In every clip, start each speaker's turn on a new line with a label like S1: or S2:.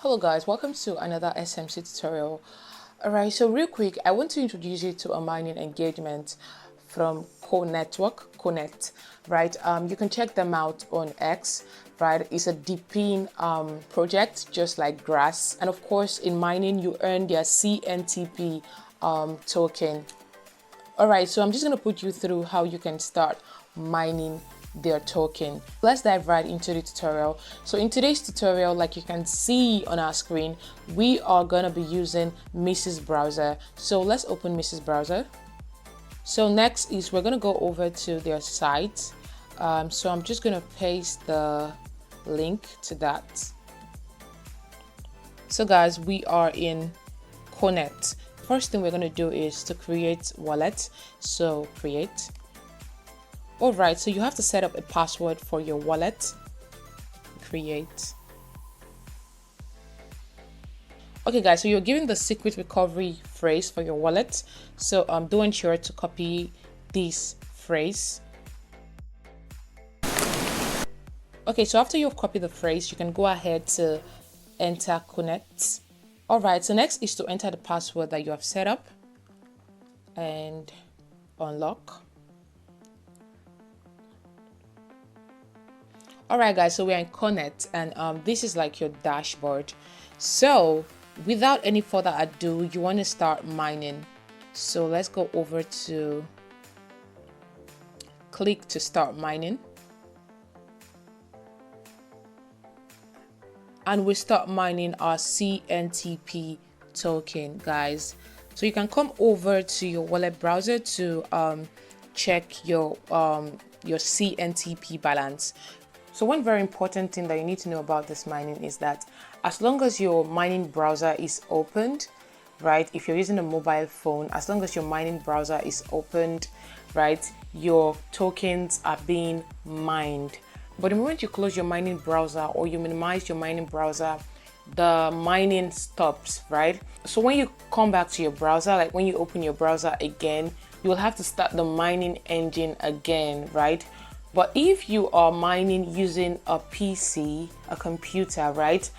S1: Hello guys, welcome to another SMC tutorial. Alright, so real quick, I want to introduce you to a mining engagement from Conet Network, Conet, right? You can check them out on X, right? It's a deepin project, just like Grass. And of course, in mining, you earn their CNTP token. Alright, so I'm just going to put you through how you can start mining their token. Let's dive right into the tutorial. So in today's tutorial, like you can see on our screen, we are going to be using Mrs. Browser. So let's open Mrs. Browser. So next is we're going to go over to their site. So I'm just going to paste the link to that. So guys, we are in Conet. First thing we're going to do is to create wallet. So create. Alright, so you have to set up a password for your wallet. Create. Okay guys, so you're given the secret recovery phrase for your wallet. So do ensure to copy this phrase. Okay, so after you've copied the phrase, you can go ahead to enter connect. Alright, so next is to enter the password that you have set up and unlock. Alright guys, so we're in Conet and this is like your dashboard. So without any further ado, you want to start mining. So let's go over to click to start mining. And we start mining our CNTP token, guys. So you can come over to your wallet browser to check your CNTP balance. So one very important thing that you need to know about this mining is that as long as your mining browser is opened, right? If you're using a mobile phone, as long as your mining browser is opened, right, your tokens are being mined. But the moment you close your mining browser or you minimize your mining browser, the mining stops, right? So when you come back to your browser, like when you open your browser again, you will have to start the mining engine again, right? But if you are mining using a PC, a computer, right,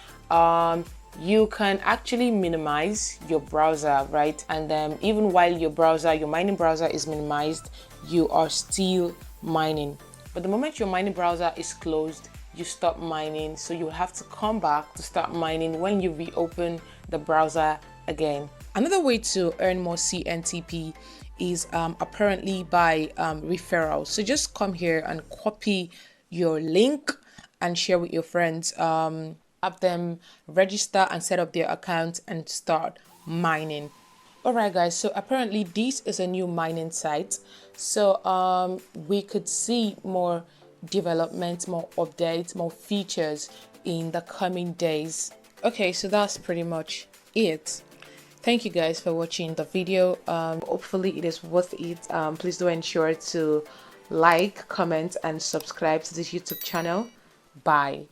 S1: you can actually minimize your browser, right? And even while your mining browser is minimized, you are still mining. But the moment your mining browser is closed, you stop mining. So you have to come back to start mining when you reopen the browser again. Another way to earn more CNTP is apparently by referrals. So just come here and copy your link and share with your friends. Have them register and set up their account and start mining. Alright guys, so apparently this is a new mining site. So we could see more development, more updates, more features in the coming days. Okay, so that's pretty much it. Thank you guys for watching the video. Hopefully it is worth it. Please do ensure to like, comment and subscribe to this YouTube channel. Bye.